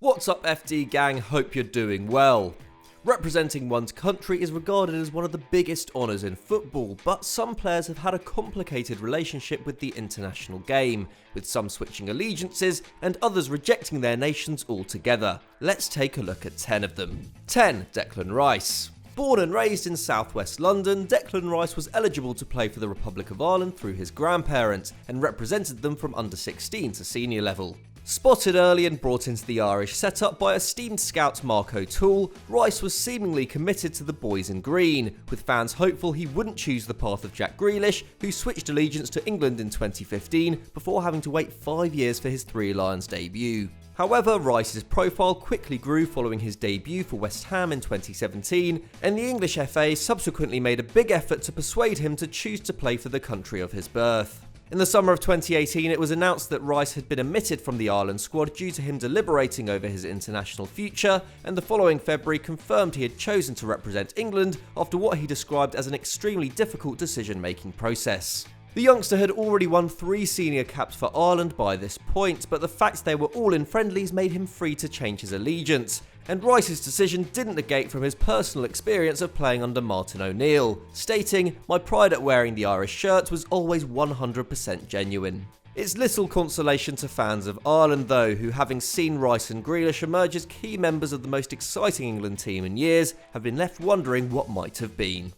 What's up, FD gang? Hope you're doing well. Representing one's country is regarded as one of the biggest honours in football, but some players have had a complicated relationship with the international game, with some switching allegiances and others rejecting their nations altogether. Let's take a look at 10 of them. 10. Declan Rice. Born and raised in southwest London, Declan Rice was eligible to play for the Republic of Ireland through his grandparents and represented them from under 16 to senior level. Spotted early and brought into the Irish setup by esteemed scout Mark O'Toole, Rice was seemingly committed to the boys in green, with fans hopeful he wouldn't choose the path of Jack Grealish, who switched allegiance to England in 2015 before having to wait 5 years for his Three Lions debut. However, Rice's profile quickly grew following his debut for West Ham in 2017, and the English FA subsequently made a big effort to persuade him to choose to play for the country of his birth. In the summer of 2018, it was announced that Rice had been omitted from the Ireland squad due to him deliberating over his international future, and the following February confirmed he had chosen to represent England after what he described as an extremely difficult decision-making process. The youngster had already won 3 senior caps for Ireland by this point, but the fact they were all in friendlies made him free to change his allegiance. And Rice's decision didn't negate from his personal experience of playing under Martin O'Neill, stating, "My pride at wearing the Irish shirt was always 100% genuine." It's little consolation to fans of Ireland though, who, having seen Rice and Grealish emerge as key members of the most exciting England team in years, have been left wondering what might have been.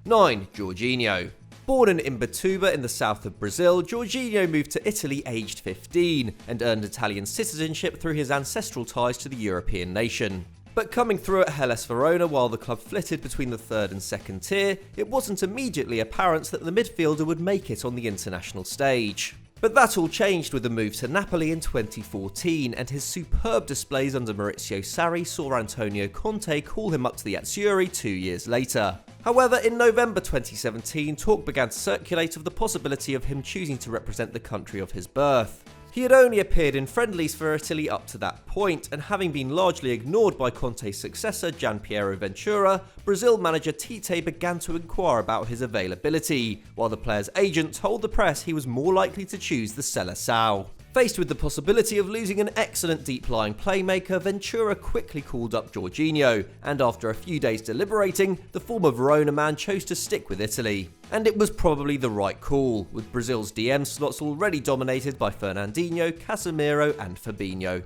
9. Jorginho. Born in Imbituba in the south of Brazil, Jorginho moved to Italy aged 15 and earned Italian citizenship through his ancestral ties to the European nation. But coming through at Hellas Verona while the club flitted between the third and second tier, it wasn't immediately apparent that the midfielder would make it on the international stage. But that all changed with the move to Napoli in 2014, and his superb displays under Maurizio Sarri saw Antonio Conte call him up to the Azzurri 2 years later. However, in November 2017, talk began to circulate of the possibility of him choosing to represent the country of his birth. He had only appeared in friendlies for Italy up to that point, and having been largely ignored by Conte's successor Gianpiero Ventura, Brazil manager Tite began to inquire about his availability, while the player's agent told the press he was more likely to choose the Seleção. Faced with the possibility of losing an excellent deep-lying playmaker, Ventura quickly called up Jorginho, and after a few days deliberating, the former Verona man chose to stick with Italy. And it was probably the right call, with Brazil's DM slots already dominated by Fernandinho, Casemiro and Fabinho.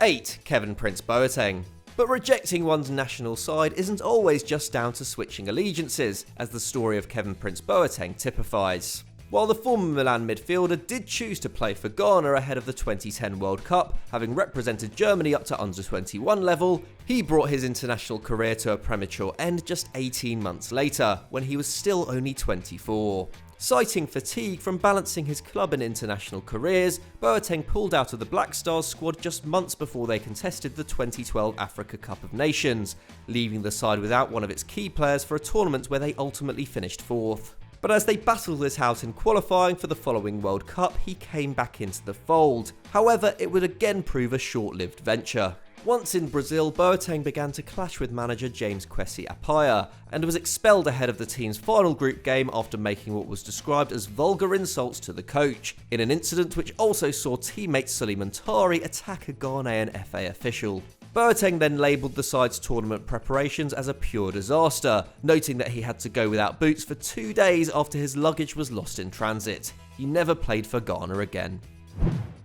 8. Kevin Prince Boateng. But rejecting one's national side isn't always just down to switching allegiances, as the story of Kevin Prince Boateng typifies. While the former Milan midfielder did choose to play for Ghana ahead of the 2010 World Cup, having represented Germany up to under-21 level, he brought his international career to a premature end just 18 months later, when he was still only 24. Citing fatigue from balancing his club and international careers, Boateng pulled out of the Black Stars squad just months before they contested the 2012 Africa Cup of Nations, leaving the side without one of its key players for a tournament where they ultimately finished 4th. But as they battled this out in qualifying for the following World Cup, he came back into the fold. However, it would again prove a short-lived venture. Once in Brazil, Boateng began to clash with manager James Kwesi Appiah, and was expelled ahead of the team's final group game after making what was described as vulgar insults to the coach, in an incident which also saw teammate Suleiman Tari attack a Ghanaian FA official. Boateng then labelled the side's tournament preparations as a pure disaster, noting that he had to go without boots for 2 days after his luggage was lost in transit. He never played for Ghana again.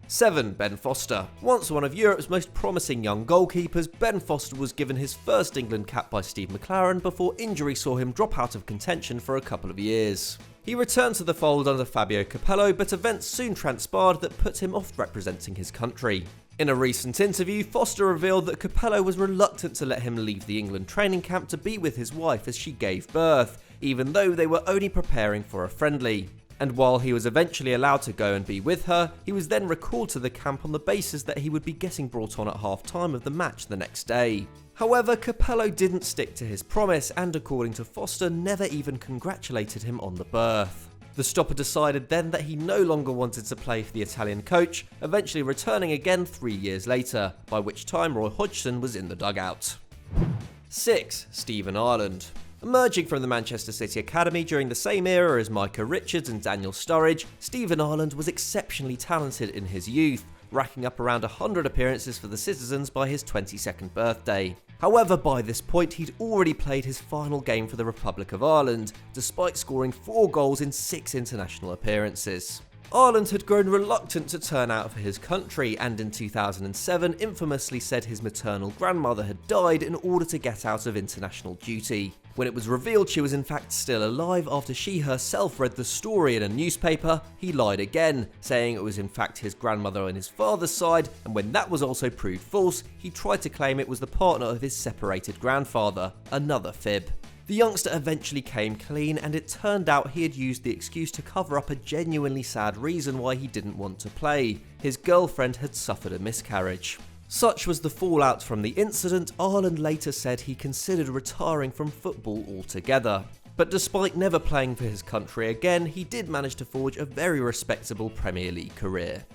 7. Ben Foster. Once one of Europe's most promising young goalkeepers, Ben Foster was given his first England cap by Steve McLaren before injury saw him drop out of contention for a couple of years. He returned to the fold under Fabio Capello, but events soon transpired that put him off representing his country. In a recent interview, Foster revealed that Capello was reluctant to let him leave the England training camp to be with his wife as she gave birth, even though they were only preparing for a friendly. And while he was eventually allowed to go and be with her, he was then recalled to the camp on the basis that he would be getting brought on at half-time of the match the next day. However, Capello didn't stick to his promise and, according to Foster, never even congratulated him on the birth. The stopper decided then that he no longer wanted to play for the Italian coach, eventually returning again 3 years later, by which time Roy Hodgson was in the dugout. 6. Stephen Ireland. Emerging from the Manchester City Academy during the same era as Micah Richards and Daniel Sturridge, Stephen Ireland was exceptionally talented in his youth, racking up around 100 appearances for the Citizens by his 22nd birthday. However, by this point he'd already played his final game for the Republic of Ireland, despite scoring 4 goals in 6 international appearances. Ireland had grown reluctant to turn out for his country, and in 2007 infamously said his maternal grandmother had died in order to get out of international duty. When it was revealed she was in fact still alive after she herself read the story in a newspaper, he lied again, saying it was in fact his grandmother on his father's side, and when that was also proved false, he tried to claim it was the partner of his separated grandfather, another fib. The youngster eventually came clean, and it turned out he had used the excuse to cover up a genuinely sad reason why he didn't want to play. His girlfriend had suffered a miscarriage. Such was the fallout from the incident, Ireland later said he considered retiring from football altogether. But despite never playing for his country again, he did manage to forge a very respectable Premier League career.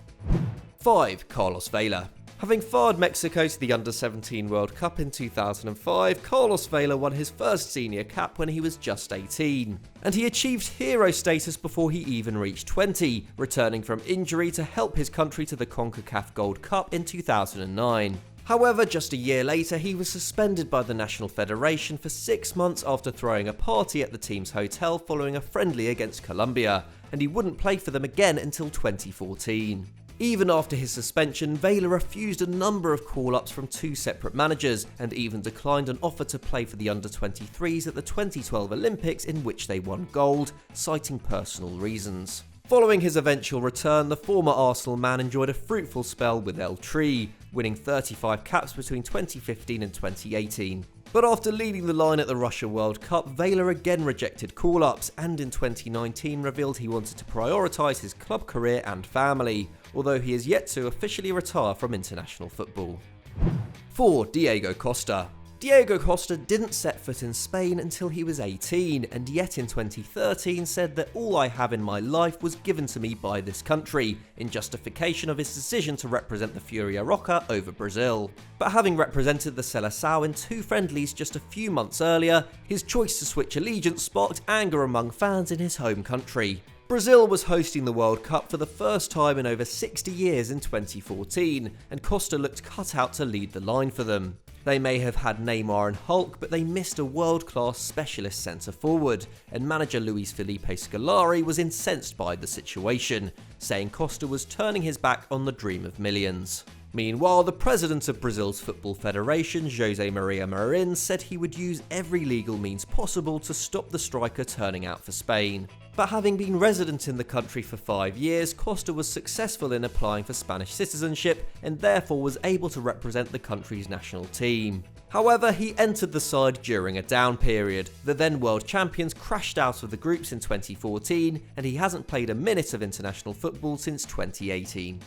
5. Carlos Vela. Having fired Mexico to the Under-17 World Cup in 2005, Carlos Vela won his first senior cap when he was just 18. And he achieved hero status before he even reached 20, returning from injury to help his country to the CONCACAF Gold Cup in 2009. However, just a year later, he was suspended by the National Federation for 6 months after throwing a party at the team's hotel following a friendly against Colombia, and he wouldn't play for them again until 2014. Even after his suspension, Vela refused a number of call-ups from 2 separate managers, and even declined an offer to play for the under-23s at the 2012 Olympics, in which they won gold, citing personal reasons. Following his eventual return, the former Arsenal man enjoyed a fruitful spell with El Tri, winning 35 caps between 2015 and 2018. But after leading the line at the Russia World Cup, Vela again rejected call-ups, and in 2019 revealed he wanted to prioritise his club career and family, although he is yet to officially retire from international football. 4. Diego Costa. Diego Costa didn't set foot in Spain until he was 18, and yet in 2013 said that all I have in my life was given to me by this country, in justification of his decision to represent the Furia Roca over Brazil. But having represented the Seleção in 2 friendlies just a few months earlier, his choice to switch allegiance sparked anger among fans in his home country. Brazil was hosting the World Cup for the first time in over 60 years in 2014, and Costa looked cut out to lead the line for them. They may have had Neymar and Hulk, but they missed a world-class specialist centre-forward, and manager Luis Felipe Scolari was incensed by the situation, saying Costa was turning his back on the dream of millions. Meanwhile, the president of Brazil's Football Federation, José Maria Marin, said he would use every legal means possible to stop the striker turning out for Spain. But having been resident in the country for 5 years, Costa was successful in applying for Spanish citizenship and therefore was able to represent the country's national team. However, he entered the side during a down period. The then world champions crashed out of the groups in 2014, and he hasn't played a minute of international football since 2018.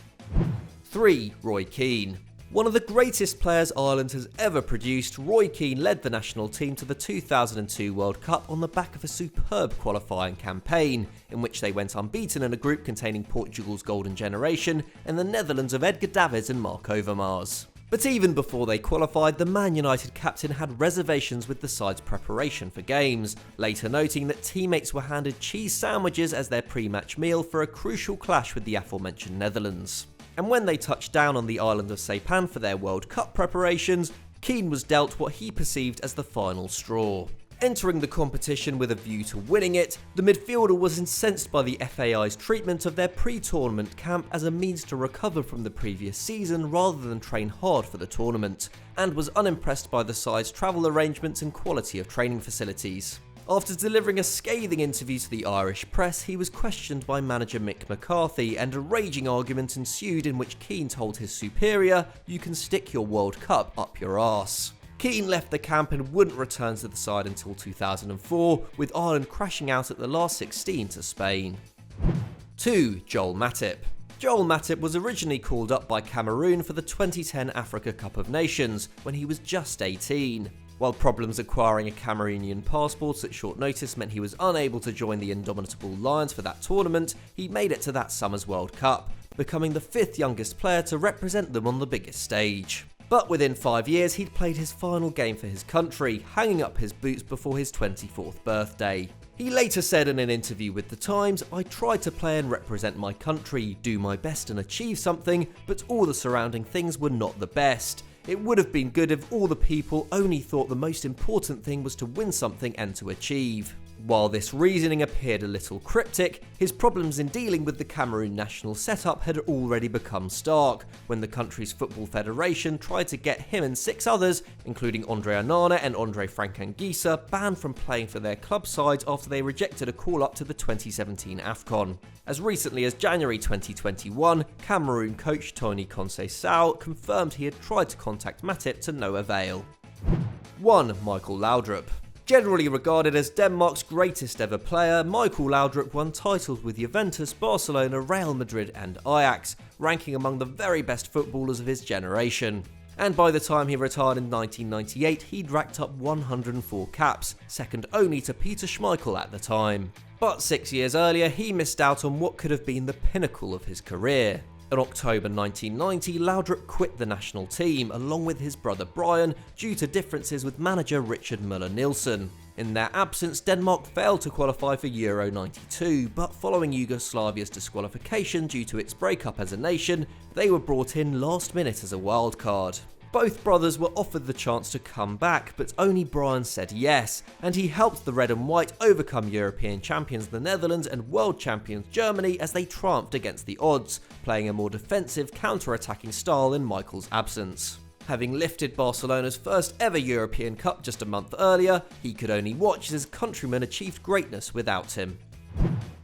3. Roy Keane. One of the greatest players Ireland has ever produced, Roy Keane led the national team to the 2002 World Cup on the back of a superb qualifying campaign, in which they went unbeaten in a group containing Portugal's Golden Generation and the Netherlands of Edgar Davids and Mark Overmars. But even before they qualified, the Man United captain had reservations with the side's preparation for games, later noting that teammates were handed cheese sandwiches as their pre-match meal for a crucial clash with the aforementioned Netherlands. And when they touched down on the island of Saipan for their World Cup preparations, Keane was dealt what he perceived as the final straw. Entering the competition with a view to winning it, the midfielder was incensed by the FAI's treatment of their pre-tournament camp as a means to recover from the previous season rather than train hard for the tournament, and was unimpressed by the side's travel arrangements and quality of training facilities. After delivering a scathing interview to the Irish press, he was questioned by manager Mick McCarthy, and a raging argument ensued in which Keane told his superior, "You can stick your World Cup up your arse." Keane left the camp and wouldn't return to the side until 2004, with Ireland crashing out at the last 16 to Spain. 2. Joël Matip. Joël Matip was originally called up by Cameroon for the 2010 Africa Cup of Nations when he was just 18. While problems acquiring a Cameroonian passport at short notice meant he was unable to join the indomitable Lions for that tournament, he made it to that summer's World Cup, becoming the 5th youngest player to represent them on the biggest stage. But within 5 years, he'd played his final game for his country, hanging up his boots before his 24th birthday. He later said in an interview with The Times, "I tried to play and represent my country, do my best and achieve something, but all the surrounding things were not the best. It would have been good if all the people only thought the most important thing was to win something and to achieve." While this reasoning appeared a little cryptic, his problems in dealing with the Cameroon national setup had already become stark when the country's football federation tried to get him and 6 others, including Andre Onana and Andre Frank Anguissa, banned from playing for their club sides after they rejected a call-up to the 2017 AFCON. As recently as January 2021, Cameroon coach Tony Conceição confirmed he had tried to contact Matip to no avail. 1. Michael Laudrup. Generally regarded as Denmark's greatest ever player, Michael Laudrup won titles with Juventus, Barcelona, Real Madrid and Ajax, ranking among the very best footballers of his generation. And by the time he retired in 1998, he'd racked up 104 caps, second only to Peter Schmeichel at the time. But 6 years earlier, he missed out on what could have been the pinnacle of his career. In October 1990, Laudrup quit the national team, along with his brother Brian, due to differences with manager Richard Müller-Nielsen. In their absence, Denmark failed to qualify for Euro 92, but following Yugoslavia's disqualification due to its breakup as a nation, they were brought in last minute as a wildcard. Both brothers were offered the chance to come back, but only Brian said yes, and he helped the Red and White overcome European champions the Netherlands and world champions Germany as they triumphed against the odds, playing a more defensive, counter-attacking style in Michael's absence. Having lifted Barcelona's first ever European Cup just a month earlier, he could only watch as his countrymen achieved greatness without him.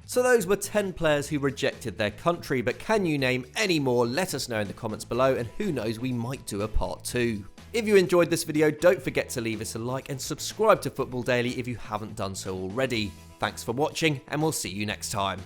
So those were 10 players who rejected their country, but can you name any more? Let us know in the comments below, and who knows, we might do a part 2. If you enjoyed this video, don't forget to leave us a like and subscribe to Football Daily if you haven't done so already. Thanks for watching, and we'll see you next time.